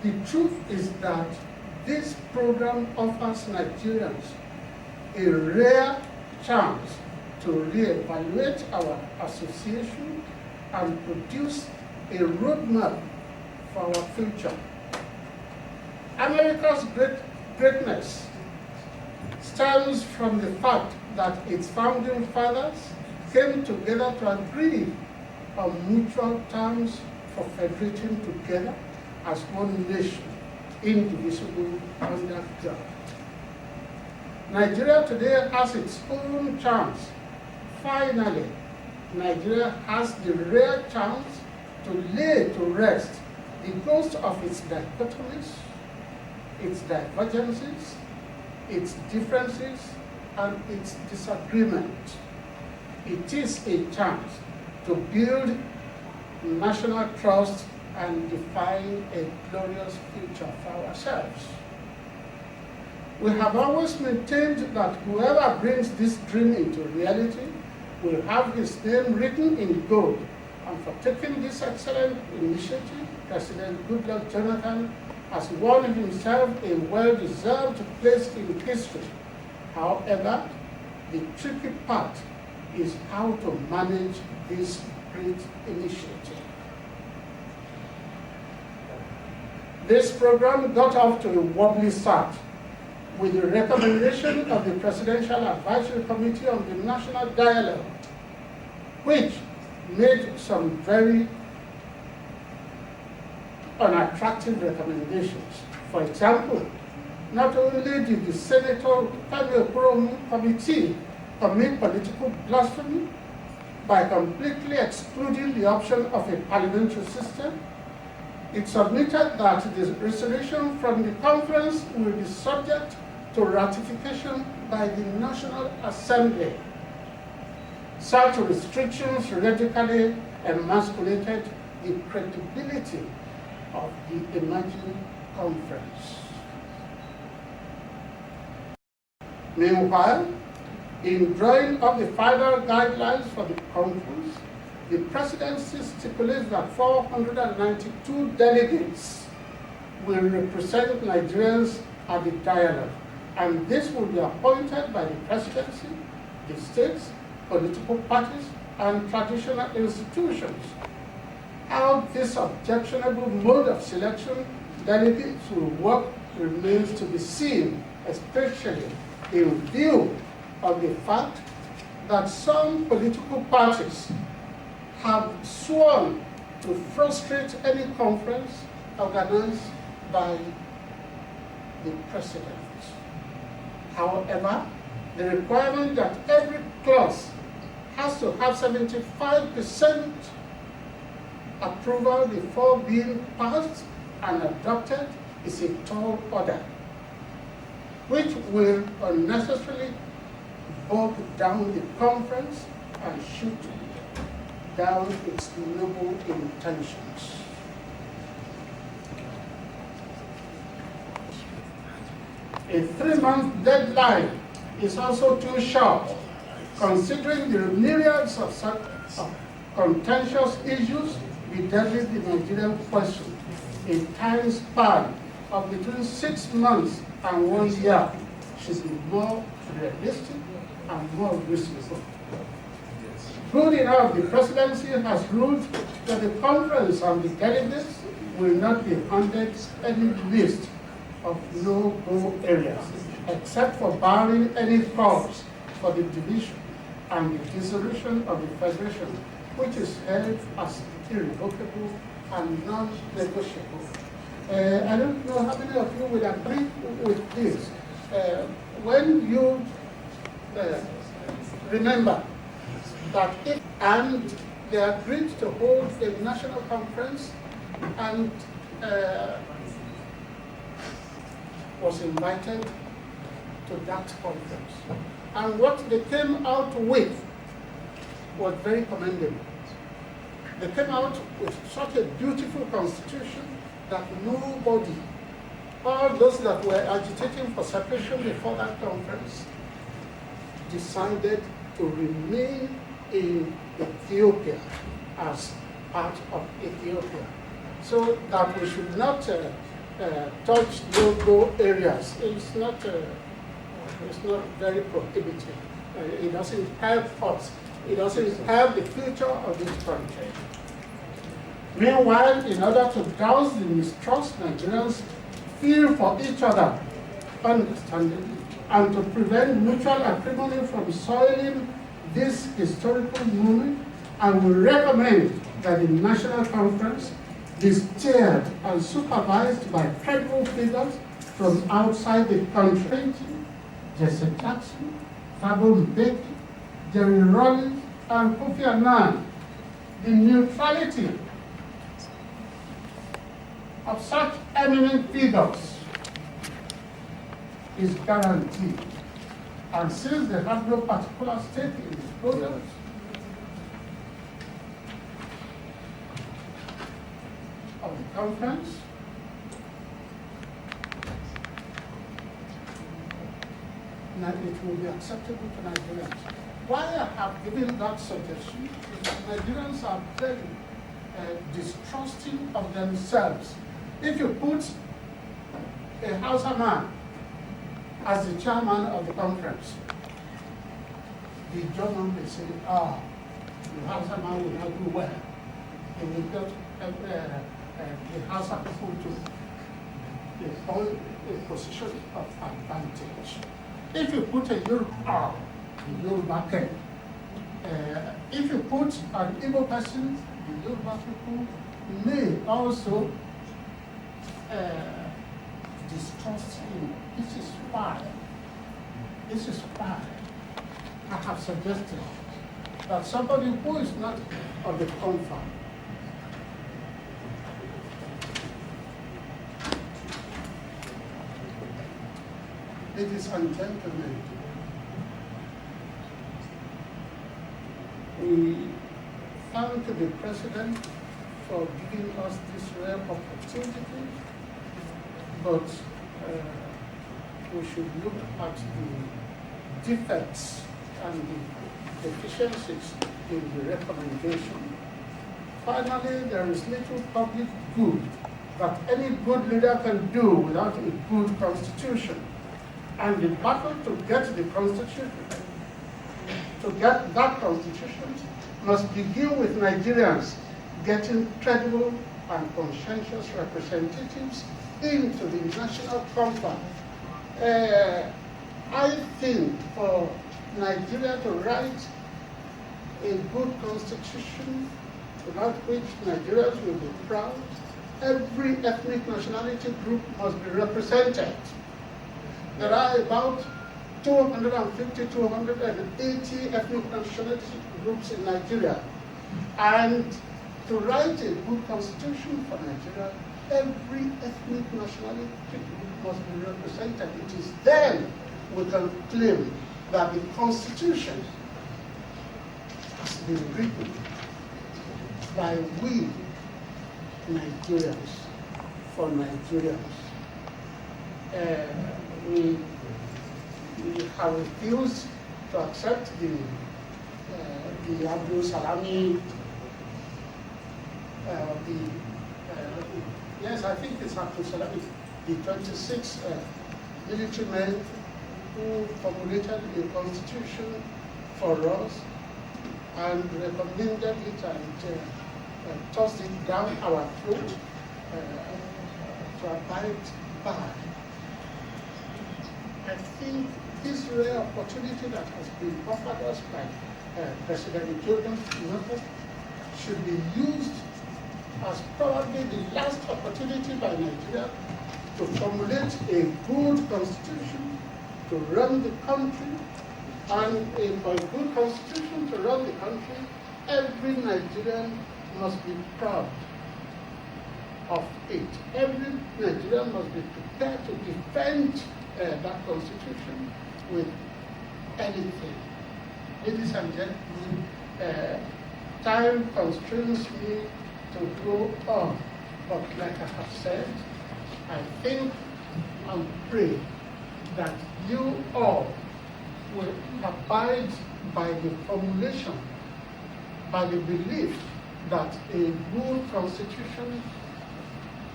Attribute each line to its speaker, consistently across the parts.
Speaker 1: The truth is that this program offers Nigerians a rare chance to reevaluate our association and produce a roadmap for our future. America's greatness stems from the fact that its founding fathers came together to agree on mutual terms for federating together as one nation, indivisible under God. Nigeria today has its own chance. Finally, Nigeria has the rare chance to lay to rest the ghost of its dichotomies, its divergences, its differences, and its disagreement. It is a chance to build national trust and define a glorious future for ourselves. We have always maintained that whoever brings this dream into reality will have his name written in gold. And for taking this excellent initiative, President Goodluck Jonathan has won himself a well-deserved place in history. However, the tricky part is how to manage this great initiative. This program got off to a wobbly start with the recommendation of the Presidential Advisory Committee on the National Dialogue, which made some very unattractive recommendations. For example, not only did the Senator Committee commit political blasphemy by completely excluding the option of a parliamentary system, it submitted that the resolution from the conference will be subject to ratification by the National Assembly. Such restrictions radically emasculated the credibility of the emerging conference. Meanwhile, in drawing up the final guidelines for the conference, the presidency stipulates that 492 delegates will represent Nigerians at the dialogue, and this will be appointed by the presidency, the states, political parties, and traditional institutions. How this objectionable mode of selection delegates will work remains to be seen, especially in view of the fact that some political parties have sworn to frustrate any conference organized by the president. However, the requirement that every clause has to have 75% approval before being passed and adopted is a tall order, which will unnecessarily bog down the conference and shoot down its noble intentions. A 3-month deadline is also too short, considering the myriads of such contentious issues bedeviling the Nigerian question. A time span of between 6 months and 1 year should be more realistic and more reasonable. Good enough, the presidency has ruled that the conference and the delegates will not be handed any list of no-go areas, except for barring any cause for the division and the dissolution of the federation, which is held as irrevocable and non-negotiable. I don't know how many of you will agree with this. When you remember that and they agreed to hold a national conference and was invited to that conference. And what they came out with was very commendable. They came out with such a beautiful constitution that nobody, all those that were agitating for separation before that conference, decided to remain in Ethiopia as part of Ethiopia. So that we should not touch no-go areas. It's not very prohibitive. It doesn't help us. It doesn't help the future of this country. Meanwhile, in order to douse the mistrust Nigerians feel for each other, understanding, and to prevent mutual acrimony from soiling this historical moment, I will recommend that the National Conference be steered and supervised by credible figures from outside the country. Jesse Jackson, Thabo Mbeki, Jerry Rawlings, and Kofi Annan. The neutrality of such eminent figures is guaranteed. And since they have no particular stake in the project, of the conference, that it will be acceptable to Nigerians. Why I have given that suggestion is that Nigerians are very distrusting of themselves. If you put a Hausa man as the chairman of the conference, the German will say, the Hausa man will not do well. He will get the Hausa people to hold a position of advantage. If you put a Yoruba king, if you put an Igbo person, the Yoruba people may also distrust him. This is why I have suggested that somebody who is not of the confirm ladies and gentlemen, we thank the President for giving us this rare opportunity, but we should look at the defects and the deficiencies in the recommendation. Finally, there is little public good that any good leader can do without a good constitution. And the battle to get the constitution, to get that constitution, must begin with Nigerians getting credible and conscientious representatives into the national conference. I think for Nigeria to write a good constitution about which Nigerians will be proud, every ethnic nationality group must be represented. There are about 250, 280 ethnic nationality groups in Nigeria. And to write a good constitution for Nigeria, every ethnic nationality group must be represented. It is then we can claim that the constitution has been written by we Nigerians for Nigerians. We have refused to accept the Abdul Salami, yes, I think it's Abdul Salami, the 26 military men who formulated a constitution for us and recommended it and tossed it down our throat to abide by. I think this rare opportunity that has been offered us by President Ikeja should be used as probably the last opportunity by Nigeria to formulate a good constitution to run the country, and for a good constitution to run the country, every Nigerian must be proud of it. Every Nigerian must be prepared to defend that constitution with anything. Ladies and gentlemen, time constrains me to go on, but like I have said, I think and pray that you all will abide by the formulation, by the belief that a good constitution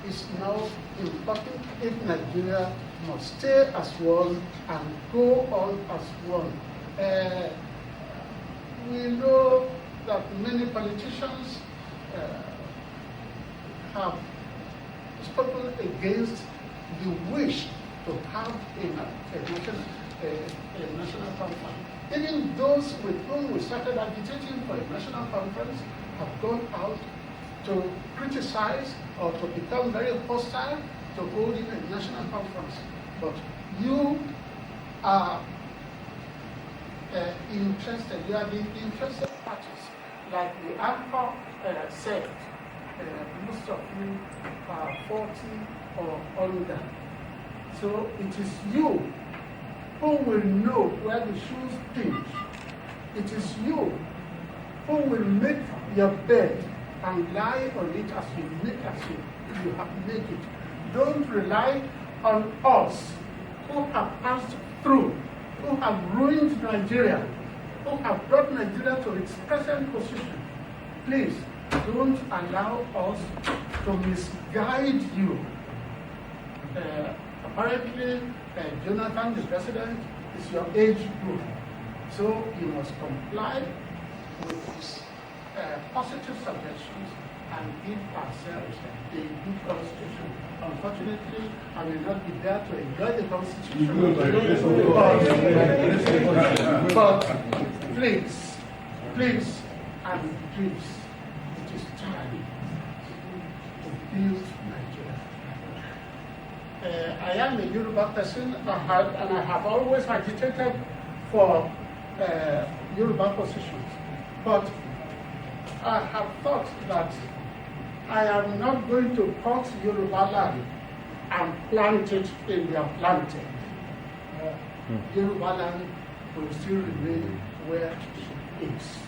Speaker 1: is now important if Nigeria must stay as one and go on as one. We know that many politicians have spoken against the wish to have a national conference. Even those with whom we started agitating for a national conference have gone out to criticize or to become very hostile to holding a national conference. But you are interested, you are the interested parties. Like the anchor said, most of you are 40 or under. So it is you who will know where the shoes pinch. It is you who will make your bed and lie on it as you have made it. Don't rely on us who have passed through, who have ruined Nigeria, who have brought Nigeria to its present position. Please, don't allow us to misguide you. Apparently, Jonathan, the president, is your age group. So you must comply with his positive suggestions and give ourselves a good constitution. Unfortunately, I will not be there to enjoy the constitution. But please, and please, it is time to build Nigeria. I am a Yoruba person, and I have always agitated for Yoruba positions. But I have thought that I am not going to cut Yoruba land and plant it in their planting. Yoruba land will still remain where it is.